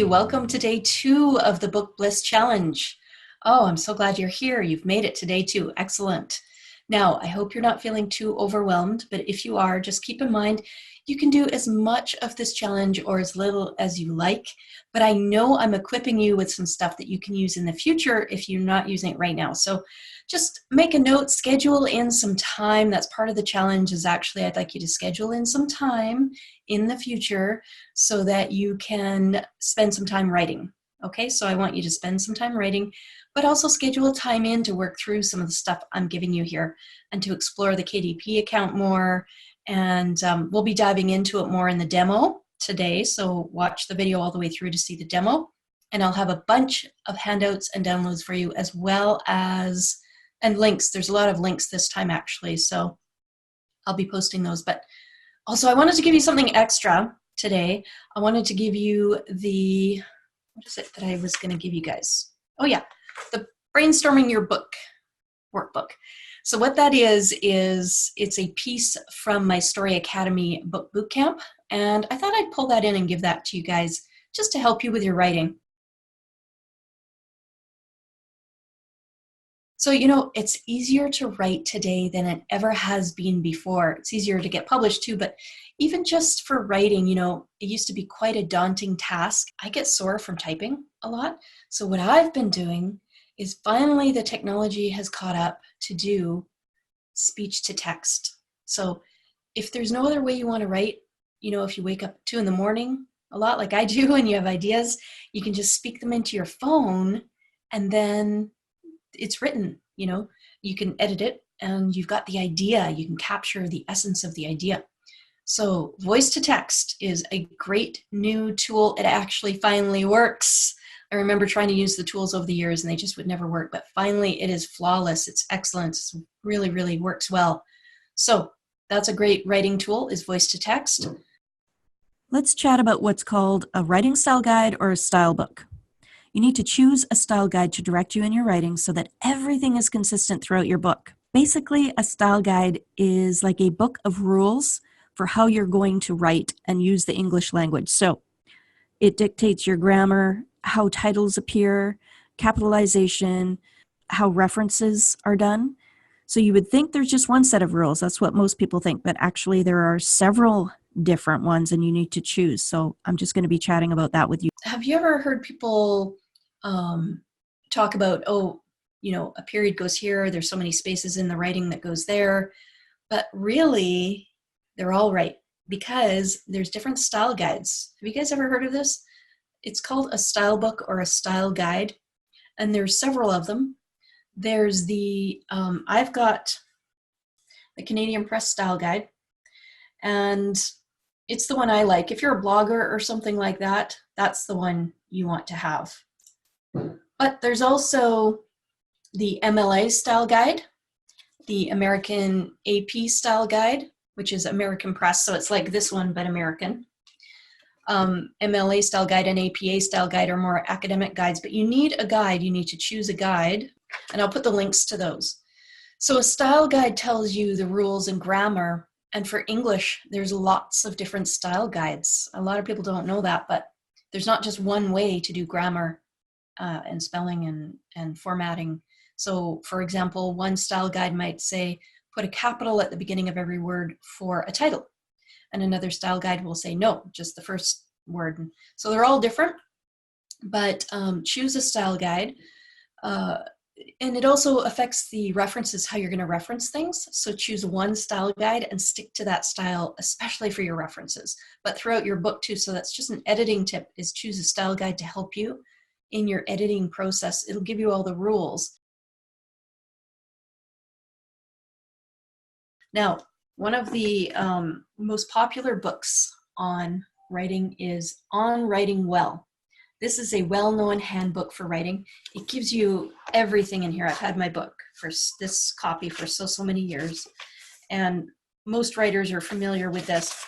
Hey, welcome to day 2 of the Book Bliss Challenge. Oh, I'm so glad you're here. You've made it to day 2. Excellent. Now, I hope you're not feeling too overwhelmed, but if you are, just keep in mind you can do as much of this challenge or as little as you like, but I know I'm equipping you with some stuff that you can use in the future if you're not using it right now. So just make a note, schedule in some time. That's part of the challenge is actually I'd like you to schedule in some time in the future so that you can spend some time writing. Okay, so I want you to spend some time writing, but also schedule time in to work through some of the stuff I'm giving you here and to explore the KDP account more. And we'll be diving into it more in the demo today. So watch the video all the way through to see the demo. And I'll have a bunch of handouts and downloads for you as well as, and links. There's a lot of links this time actually. So I'll be posting those. But also I wanted to give you something extra today. I wanted to give you the, what is it that I was going to give you guys? Oh yeah, the Brainstorming Your Book workbook. So what that is it's a piece from my Story Academy book bootcamp, and I thought I'd pull that in and give that to you guys just to help you with your writing. So, you know, it's easier to write today than it ever has been before. It's easier to get published too, but even just for writing, you know, it used to be quite a daunting task. I get sore from typing a lot. So what I've been doing is finally the technology has caught up to do speech to text. So if there's no other way you want to write, you know, if you wake up at 2 in the morning a lot like I do and you have ideas, you can just speak them into your phone and then it's written, you know, you can edit it and you've got the idea. You can capture the essence of the idea. So voice to text is a great new tool. It actually finally works. I remember trying to use the tools over the years and they just would never work, but finally it is flawless. It's excellent. It really, really works well. So that's a great writing tool is voice to text. Let's chat about what's called a writing style guide or a style book. You need to choose a style guide to direct you in your writing so that everything is consistent throughout your book. Basically, a style guide is like a book of rules for how you're going to write and use the English language. So it dictates your grammar, how titles appear, capitalization, how references are done. So you would think there's just one set of rules. That's what most people think, but actually there are several different ones and you need to choose. So I'm just going to be chatting about that with you. Have you ever heard people talk about, oh, you know, a period goes here, there's so many spaces in the writing that goes there, but really they're all right because there's different style guides. Have you guys ever heard of this? It's called a style book or a style guide, and there's several of them. There's the, I've got the Canadian Press Style Guide, and it's the one I like. If you're a blogger or something like that, that's the one you want to have. But there's also the MLA Style Guide, the American AP Style Guide, which is American Press, so it's like this one, but American. MLA Style Guide and APA Style Guide are more academic guides, but you need a guide. You need to choose a guide, and I'll put the links to those. So a style guide tells you the rules and grammar, and for English, there's lots of different style guides. A lot of people don't know that, but there's not just one way to do grammar and spelling and formatting. So for example, one style guide might say, put a capital at the beginning of every word for a title. And another style guide will say, no, just the first word. So they're all different, but choose a style guide. And it also affects the references, how you're going to reference things. So choose one style guide and stick to that style, especially for your references, but throughout your book too. So that's just an editing tip, is choose a style guide to help you in your editing process. It'll give you all the rules. Now, one of the most popular books on writing is On Writing Well. This is a well-known handbook for writing. It gives you everything in here. I've had my book for this copy for so many years, and most writers are familiar with this,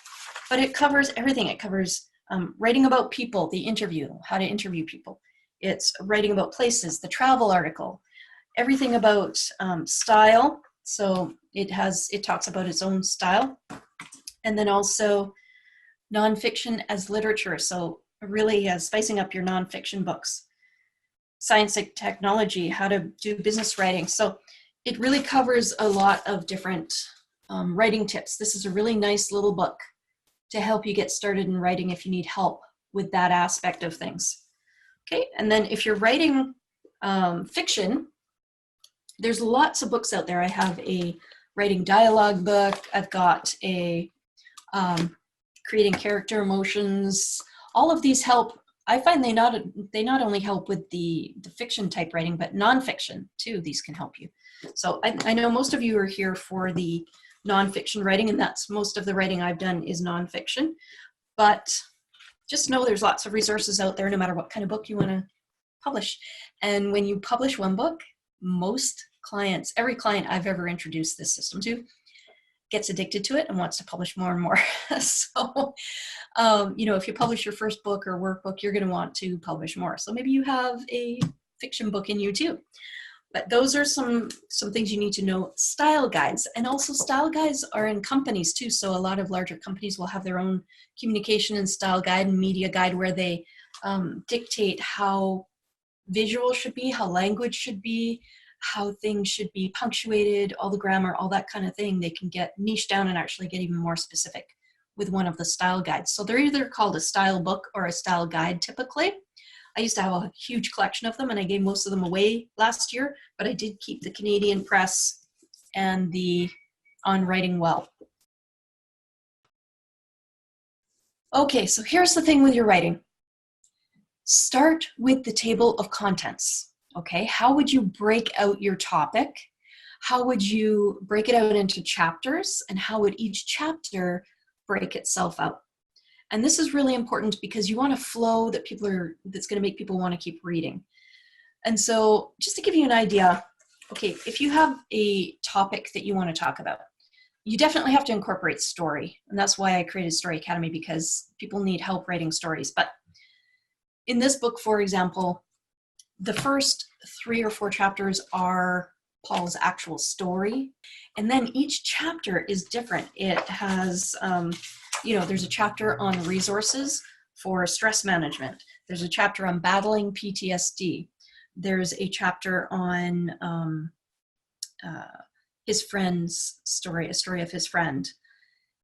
but it covers everything. It covers writing about people, the interview, how to interview people. It's writing about places, the travel article, everything about style. So it talks about its own style, and then also nonfiction as literature. So really spicing up your nonfiction books. Science and technology, how to do business writing. So it really covers a lot of different writing tips. This is a really nice little book to help you get started in writing if you need help with that aspect of things. Okay, and then if you're writing fiction, there's lots of books out there. I have a writing dialogue book. I've got a creating character emotions. All of these help. I find they not only help with the fiction type writing, but nonfiction too. These can help you. So I know most of you are here for the nonfiction writing, and that's most of the writing I've done is nonfiction. But just know there's lots of resources out there, no matter what kind of book you want to publish. And when you publish one book, most clients, every client I've ever introduced this system to, gets addicted to it and wants to publish more and more. So, if you publish your first book or workbook, you're going to want to publish more. So maybe you have a fiction book in you too. But those are some things you need to know. Style guides, and also style guides are in companies too. So a lot of larger companies will have their own communication and style guide and media guide where they dictate how visual should be, how language should be, how things should be punctuated, all the grammar, all that kind of thing. They can get niche down and actually get even more specific with one of the style guides. So they're either called a style book or a style guide typically. I used to have a huge collection of them, and I gave most of them away last year, but I did keep the Canadian Press and the On Writing Well. Okay, so here's the thing with your writing. Start with the table of contents. Okay, how would you break out your topic? How would you break it out into chapters? And how would each chapter break itself out? And this is really important because you want a flow that that's going to make people want to keep reading. And so just to give you an idea, okay, if you have a topic that you want to talk about, you definitely have to incorporate story. And that's why I created Story Academy, because people need help writing stories. But in this book, for example, the first 3 or 4 chapters are Paul's actual story. And then each chapter is different. It has, there's a chapter on resources for stress management. There's a chapter on battling PTSD. There's a chapter on his friend's story, a story of his friend.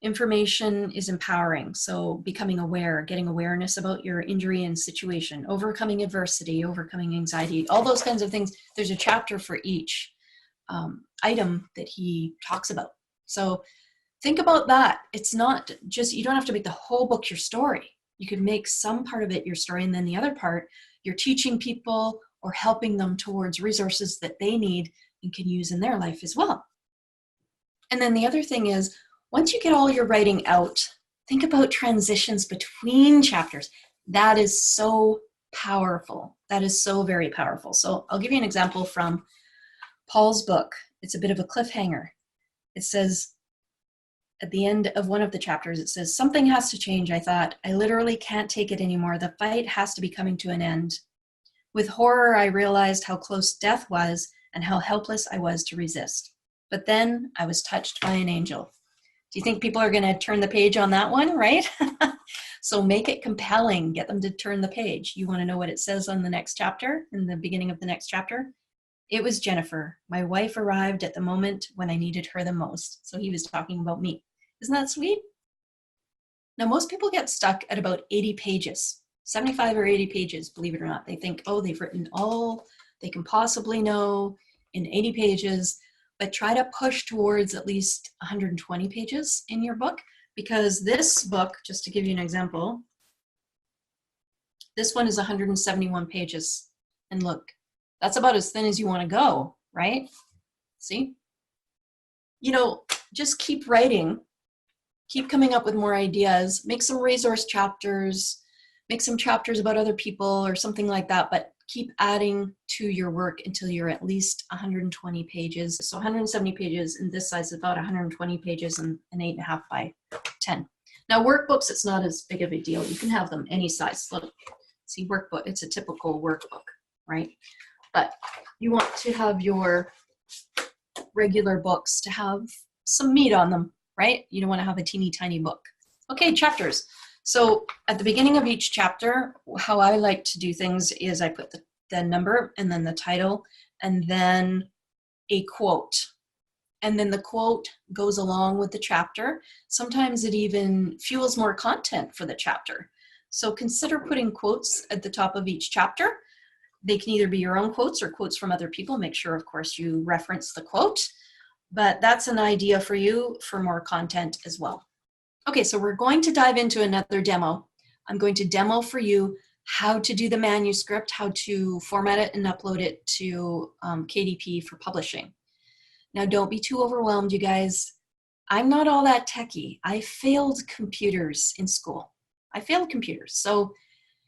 Information is empowering. So becoming aware, getting awareness about your injury and situation, overcoming adversity, overcoming anxiety, all those kinds of things. There's a chapter for each item that he talks about. So think about that. It's not just, you don't have to make the whole book your story. You could make some part of it your story, and then the other part, you're teaching people or helping them towards resources that they need and can use in their life as well. And then the other thing is, once you get all your writing out, think about transitions between chapters. That is so powerful. That is so very powerful. So I'll give you an example from Paul's book. It's a bit of a cliffhanger. It says, at the end of one of the chapters, it says, something has to change, I thought. I literally can't take it anymore. The fight has to be coming to an end. With horror, I realized how close death was and how helpless I was to resist. But then I was touched by an angel. Do you think people are going to turn the page on that one, right? So make it compelling. Get them to turn the page. You want to know what it says on the next chapter, in the beginning of the next chapter? It was Jennifer. My wife arrived at the moment when I needed her the most. So he was talking about me. Isn't that sweet? Now, most people get stuck at about 80 pages, 75 or 80 pages, believe it or not. They think, oh, they've written all they can possibly know in 80 pages. But try to push towards at least 120 pages in your book, because this book, just to give you an example, this one is 171 pages. And look, that's about as thin as you want to go, right? See? Just keep writing, keep coming up with more ideas, make some resource chapters, make some chapters about other people or something like that, but keep adding to your work until you're at least 120 pages. So 170 pages in this size is about 120 pages and an 8.5 by 10. Now workbooks, it's not as big of a deal. You can have them any size. Look, see, workbook, it's a typical workbook, right? But you want to have your regular books to have some meat on them, right? You don't want to have a teeny tiny book. Okay, chapters. So at the beginning of each chapter, how I like to do things is I put the number and then the title and then a quote. And then the quote goes along with the chapter. Sometimes it even fuels more content for the chapter. So consider putting quotes at the top of each chapter. They can either be your own quotes or quotes from other people. Make sure, of course, you reference the quote. But that's an idea for you for more content as well. Okay, so we're going to dive into another demo. I'm going to demo for you how to do the manuscript, how to format it and upload it to KDP for publishing. Now, don't be too overwhelmed, you guys. I'm not all that techie. I failed computers in school. I failed computers. So,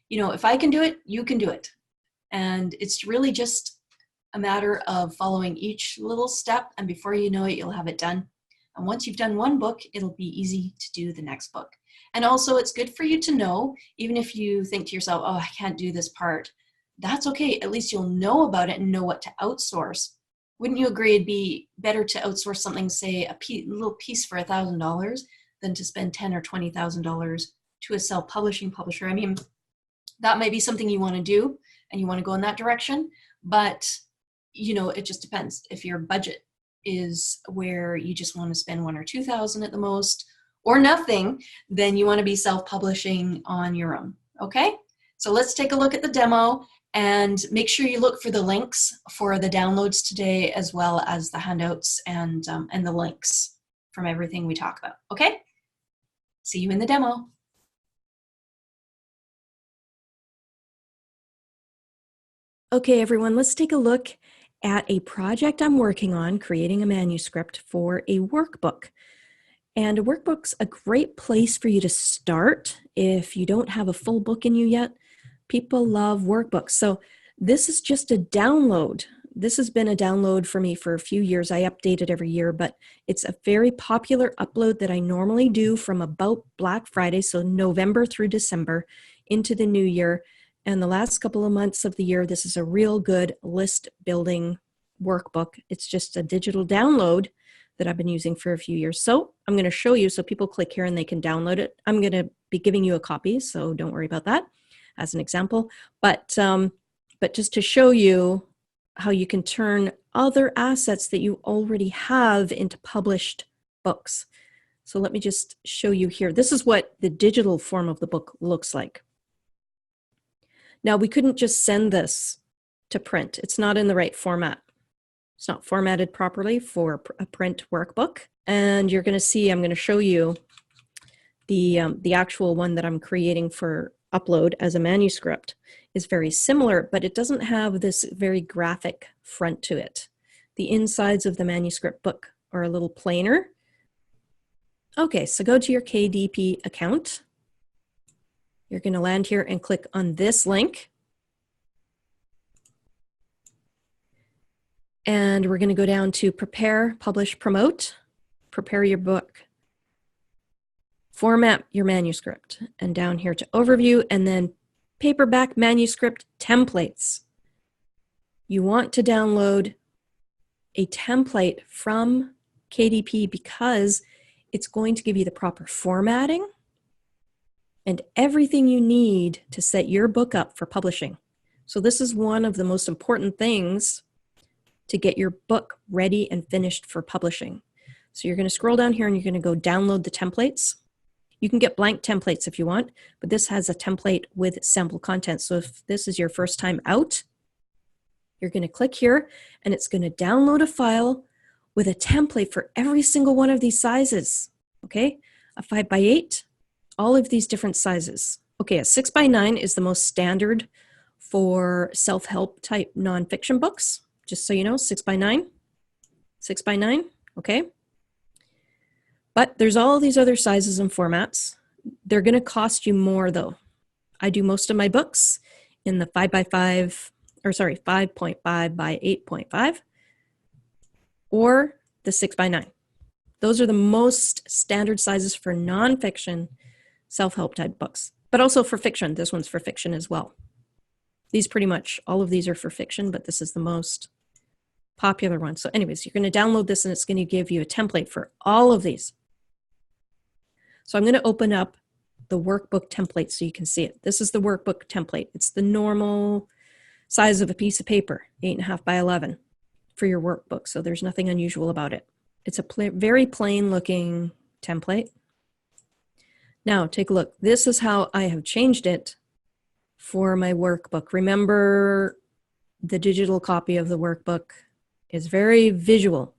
if I can do it, you can do it. And it's really just a matter of following each little step, and before you know it, you'll have it done. And once you've done one book, it'll be easy to do the next book. And also, it's good for you to know, even if you think to yourself, oh, I can't do this part, that's okay. At least you'll know about it and know what to outsource. Wouldn't you agree it'd be better to outsource something, say a little piece for $1,000 than to spend $10,000 or $20,000 to a self-publishing publisher? I mean, that might be something you want to do and you want to go in that direction, but it just depends. If your budget is where you just want to spend $1,000 or $2,000 at the most, or nothing, then you want to be self-publishing on your own. Okay, so let's take a look at the demo and make sure you look for the links for the downloads today, as well as the handouts and the links from everything we talk about. Okay, see you in the demo. Okay, everyone, let's take a look at a project I'm working on, creating a manuscript for a workbook. And a workbook's a great place for you to start if you don't have a full book in you yet. People love workbooks. So this is just a download. This has been a download for me for a few years. I update it every year, but it's a very popular upload that I normally do from about Black Friday, so November through December into the new year. And the last couple of months of the year, this is a real good list building workbook. It's just a digital download that I've been using for a few years. So I'm going to show you, so people click here and they can download it. I'm going to be giving you a copy, so don't worry about that as an example. But just to show you how you can turn other assets that you already have into published books. So let me just show you here. This is what the digital form of the book looks like. Now, we couldn't just send this to print. It's not in the right format. It's not formatted properly for a print workbook. And you're going to see, I'm going to show you the actual one that I'm creating for upload as a manuscript is very similar, but it doesn't have this very graphic front to it. The insides of the manuscript book are a little plainer. Okay, so go to your KDP account. You're going to land here and click on this link. And we're going to go down to Prepare, Publish, Promote, Prepare Your Book, Format Your Manuscript, and down here to Overview, and then Paperback Manuscript Templates. You want to download a template from KDP because it's going to give you the proper formatting and everything you need to set your book up for publishing. So this is one of the most important things to get your book ready and finished for publishing. So you're going to scroll down here and you're going to go download the templates. You can get blank templates if you want, but this has a template with sample content. So if this is your first time out, you're going to click here and it's going to download a file with a template for every single one of these sizes. Okay, a 5x8, all of these different sizes. Okay, a 6x9 is the most standard for self-help type nonfiction books. Just so you know, 6x9, 6x9, okay? But there's all these other sizes and formats. They're going to cost you more though. I do most of my books in the 5x5, or sorry, 5.5 by 8.5, or the 6x9. Those are the most standard sizes for nonfiction self-help type books, but also for fiction. This one's for fiction as well. These pretty much, all of these are for fiction, but this is the most popular one. So anyways, you're going to download this and it's going to give you a template for all of these. So I'm going to open up the workbook template so you can see it. This is the workbook template. It's the normal size of a piece of paper, 8.5 by 11 for your workbook. So there's nothing unusual about it. It's a very plain looking template. Now take a look. This is how I have changed it for my workbook. Remember, the digital copy of the workbook is very visual.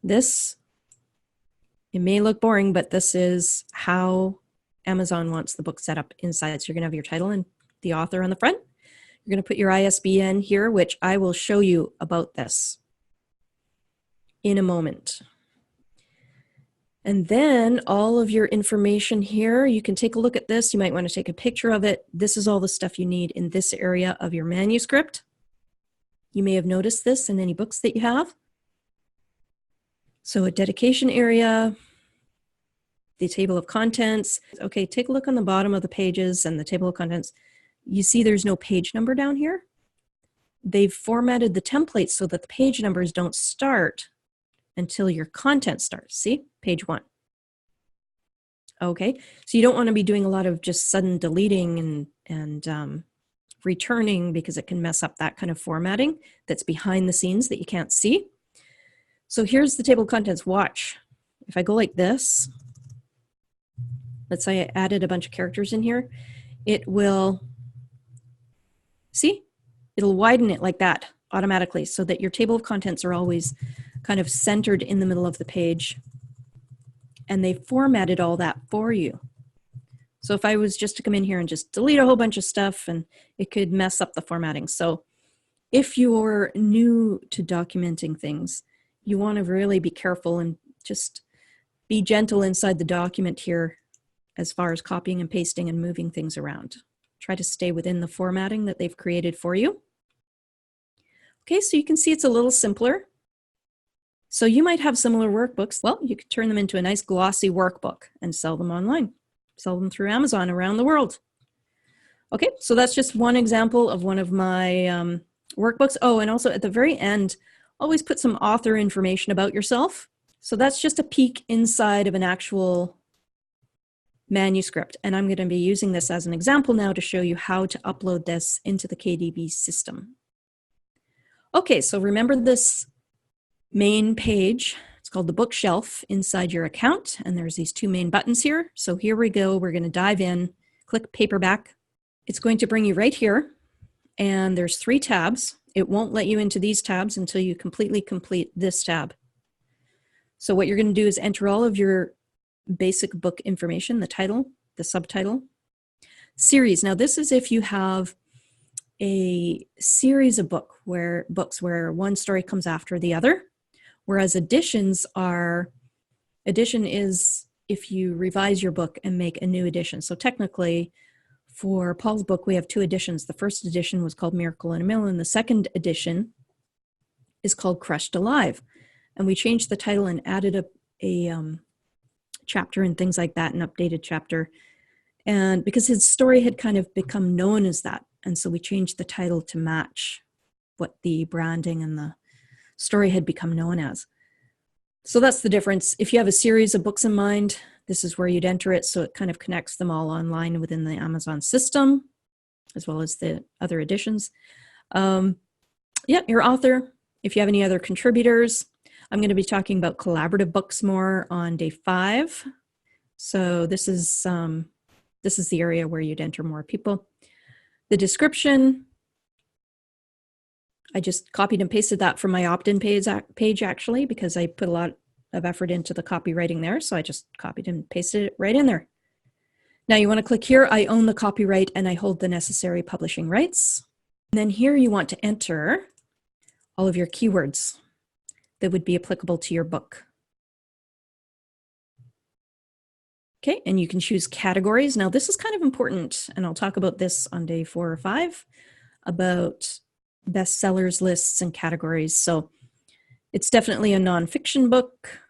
This, it may look boring, but this is how Amazon wants the book set up inside. So you're going to have your title and the author on the front. You're going to put your ISBN here, which I will show you about this in a moment. And then all of your information here, you can take a look at this. You might want to take a picture of it. This is all the stuff you need in this area of your manuscript. You may have noticed this in any books that you have. So a dedication area, the table of contents. Okay, take a look on the bottom of the pages and the table of contents. You see there's no page number down here. They've formatted the template so that the page numbers don't start until your content starts. See, page 1. Okay, so you don't want to be doing a lot of just sudden deleting and returning, because it can mess up that kind of formatting that's behind the scenes that you can't see. So here's the table of contents. Watch. If I go like this, let's say I added a bunch of characters in here, it will, see, it'll widen it like that automatically so that your table of contents are always kind of centered in the middle of the page, and they formatted all that for you. So if I was just to come in here and just delete a whole bunch of stuff, and it could mess up the formatting. So if you're new to documenting things, you want to really be careful and just be gentle inside the document here as far as copying and pasting and moving things around. Try to stay within the formatting that they've created for you. Okay, so you can see it's a little simpler. So you might have similar workbooks. Well, you could turn them into a nice glossy workbook and sell them online. Sell them through Amazon around the world. Okay, so that's just one example of one of my workbooks. Oh, and also at the very end, always put some author information about yourself. So that's just a peek inside of an actual manuscript. And I'm going to be using this as an example now to show you how to upload this into the KDB system. Okay, so remember this main page. It's called the bookshelf inside your account. And there's these 2 main buttons here. So here we go. We're going to dive in, click Paperback. It's going to bring you right here. And there's 3 tabs. It won't let you into these tabs until you completely complete this tab. So what you're going to do is enter all of your basic book information, the title, the subtitle, series. Now this is if you have a series of books where one story comes after the other, whereas edition is if you revise your book and make a new edition. So technically for Paul's book, we have 2 editions. The first edition was called Miracle in a Mill, and the second edition is called Crushed Alive. And we changed the title and added a chapter and things like that, an updated chapter. And because his story had kind of become known as that, and so we changed the title to match what the branding and the story had become known as. So that's the difference. If you have a series of books in mind, this is where you'd enter it, so it kind of connects them all online within the Amazon system, as well as the other editions. Yeah, your author. If you have any other contributors, I'm going to be talking about collaborative books more on day 5. So this is the area where you'd enter more people. The description, I just copied and pasted that from my opt-in page actually, because I put a lot of effort into the copywriting there. So I just copied and pasted it right in there. Now you want to click here, I own the copyright and I hold the necessary publishing rights. And then here you want to enter all of your keywords that would be applicable to your book. Okay, and you can choose categories. Now this is kind of important, and I'll talk about this on day 4 or 5, about bestsellers lists and categories. So it's definitely a nonfiction book.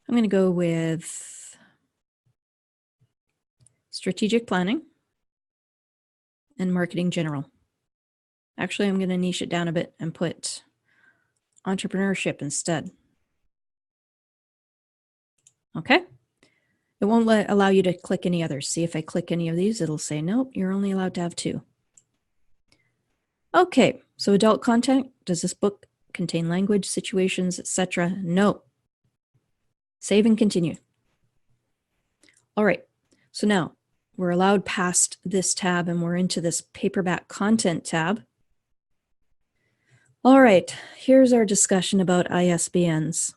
I'm going to go with strategic planning and marketing general. Actually, I'm going to niche it down a bit and put entrepreneurship instead. Okay. It won't allow you to click any others. See, if I click any of these, it'll say, nope, you're only allowed to have 2. Okay, so adult content. Does this book contain language, situations, etc.? No. Save and continue. All right, so now we're allowed past this tab and we're into this paperback content tab. All right, here's our discussion about ISBNs.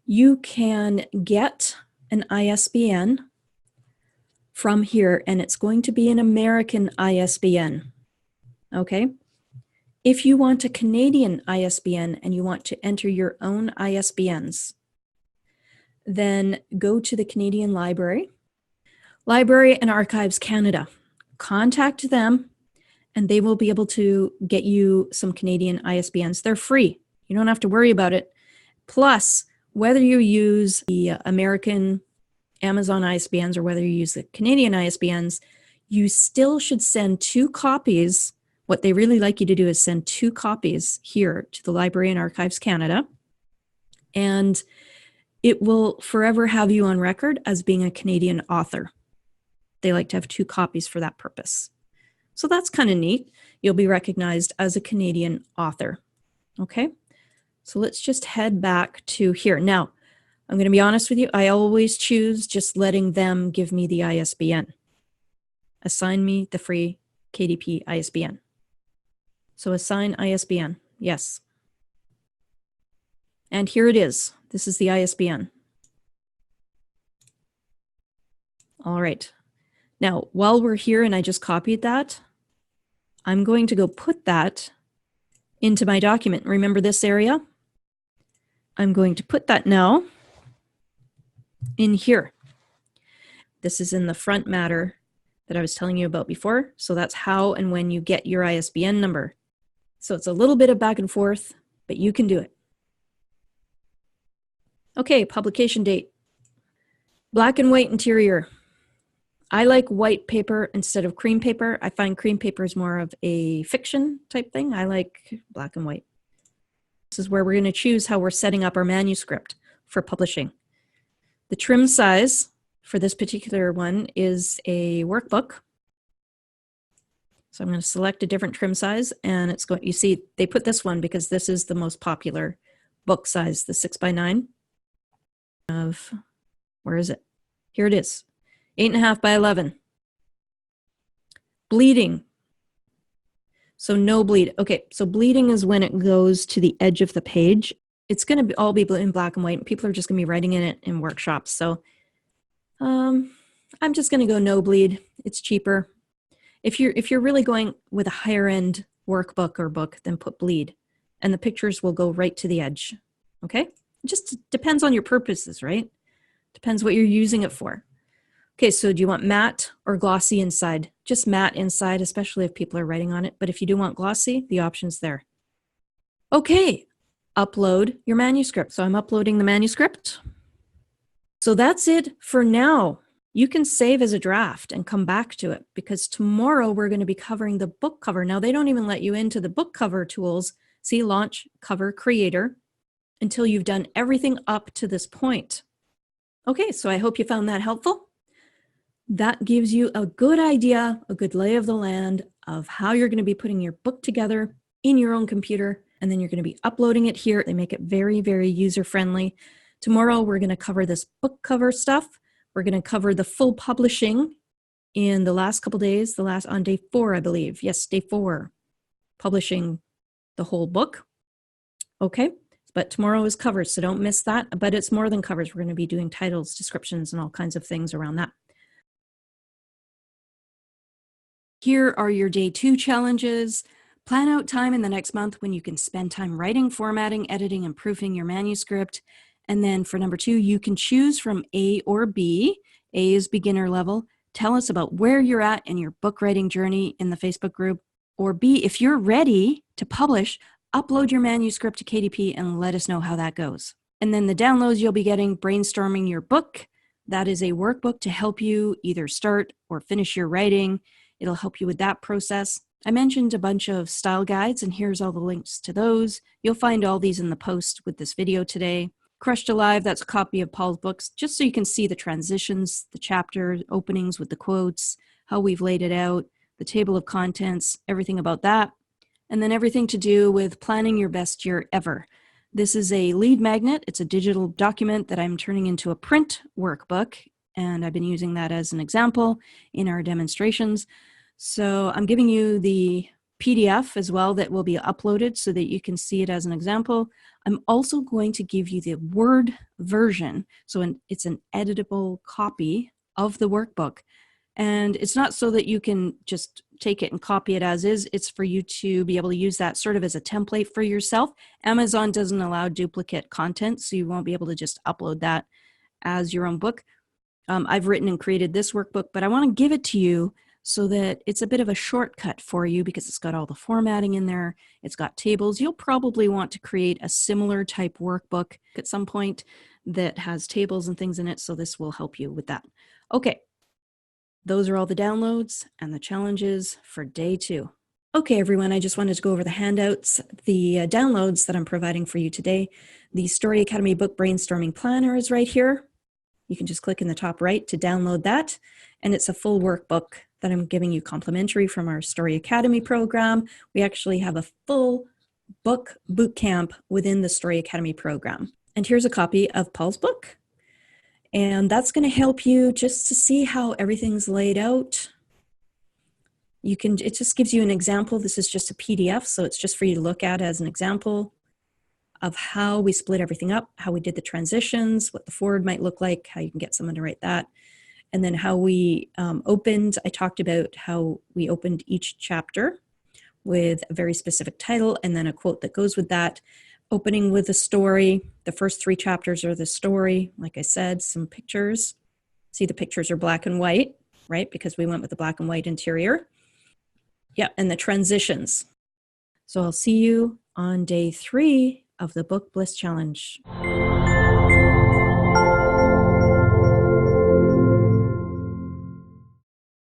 You can get an ISBN from here, and it's going to be an American ISBN, okay? If you want a Canadian ISBN and you want to enter your own ISBNs, then go to the Canadian Library, Library and Archives Canada. Contact them, and they will be able to get you some Canadian ISBNs. They're free. You don't have to worry about it. Plus, whether you use the American Amazon ISBNs or whether you use the Canadian ISBNs, you still should send 2 copies. What they really like you to do is send 2 copies here to the Library and Archives Canada, and it will forever have you on record as being a Canadian author. They like to have 2 copies for that purpose. So that's kind of neat. You'll be recognized as a Canadian author. Okay, so let's just head back to here. Now, I'm going to be honest with you. I always choose just letting them give me the ISBN. Assign me the free KDP ISBN. So assign ISBN. Yes. And here it is. This is the ISBN. All right. Now, while we're here and I just copied that, I'm going to go put that into my document. Remember this area? I'm going to put that now in here. This is in the front matter that I was telling you about before. So that's how and when you get your ISBN number. So it's a little bit of back and forth, but you can do it. Okay, publication date. Black and white interior. I like white paper instead of cream paper. I find cream paper is more of a fiction type thing. I like black and white. This is where we're going to choose how we're setting up our manuscript for publishing. The trim size for this particular one is a workbook. So I'm going to select a different trim size, and it's going, you see, they put this one because this is the most popular book size, the 6x9 of, where is it? Here it is, 8.5 by 11. Bleeding. So no bleed. Okay, so bleeding is when it goes to the edge of the page. It's going to all be in black and white, and people are just going to be writing in it in workshops. So I'm just going to go no bleed. It's cheaper. If you're really going with a higher end workbook or book, then put bleed, and the pictures will go right to the edge. Okay? It just depends on your purposes, right? Depends what you're using it for. Okay, so do you want matte or glossy inside? Just matte inside, especially if people are writing on it. But if you do want glossy, the option's there. Okay, upload your manuscript. So I'm uploading the manuscript. So that's it for now. You can save as a draft and come back to it, because tomorrow we're going to be covering the book cover. Now, they don't even let you into the book cover tools, see Launch Cover Creator, until you've done everything up to this point. Okay, so I hope you found that helpful. That gives you a good idea, a good lay of the land of how you're going to be putting your book together in your own computer, and then you're going to be uploading it here. They make it very, very user-friendly. Tomorrow, we're going to cover this book cover stuff. We're going to cover the full publishing in the last couple days, on day 4, I believe. Yes, day 4, publishing the whole book. Okay, but tomorrow is covers, so don't miss that. But it's more than covers. We're going to be doing titles, descriptions, and all kinds of things around that. Here are your day 2 challenges. Plan out time in the next month when you can spend time writing, formatting, editing, and proofing your manuscript. And then for number 2, you can choose from A or B. A is beginner level. Tell us about where you're at in your book writing journey in the Facebook group. Or B, if you're ready to publish, upload your manuscript to KDP and let us know how that goes. And then the downloads you'll be getting, Brainstorming Your Book. That is a workbook to help you either start or finish your writing. It'll help you with that process. I mentioned a bunch of style guides, and here's all the links to those. You'll find all these in the post with this video today. Crushed Alive, that's a copy of Paul's books, just so you can see the transitions, the chapter openings with the quotes, how we've laid it out, the table of contents, everything about that, and then everything to do with planning your best year ever. This is a lead magnet. It's a digital document that I'm turning into a print workbook, and I've been using that as an example in our demonstrations. So I'm giving you the PDF as well that will be uploaded so that you can see it as an example. I'm also going to give you the Word version. So it's an editable copy of the workbook. And it's not so that you can just take it and copy it as is. It's for you to be able to use that sort of as a template for yourself. Amazon doesn't allow duplicate content, so you won't be able to just upload that as your own book. I've written and created this workbook, but I want to give it to you so that it's a bit of a shortcut for you because it's got all the formatting in there. It's got tables. You'll probably want to create a similar type workbook at some point that has tables and things in it, so this will help you with that. Okay, those are all the downloads and the challenges for day 2. Okay, everyone, I just wanted to go over the handouts, the downloads that I'm providing for you today. The Story Academy Book Brainstorming Planner is right here. You can just click in the top right to download that. And it's a full workbook that I'm giving you complimentary from our Story Academy program. We actually have a full book boot camp within the Story Academy program. And here's a copy of Paul's book. And that's going to help you just to see how everything's laid out. It just gives you an example. This is just a PDF, so it's just for you to look at as an example of how we split everything up, how we did the transitions, what the forward might look like, how you can get someone to write that, and then how we opened. I talked about how we opened each chapter with a very specific title and then a quote that goes with that, opening with a story. The first 3 chapters are the story. Like I said, some pictures. See, the pictures are black and white, right? Because we went with the black and white interior. Yeah, and the transitions. So I'll see you on day 3 of the Book Bliss Challenge.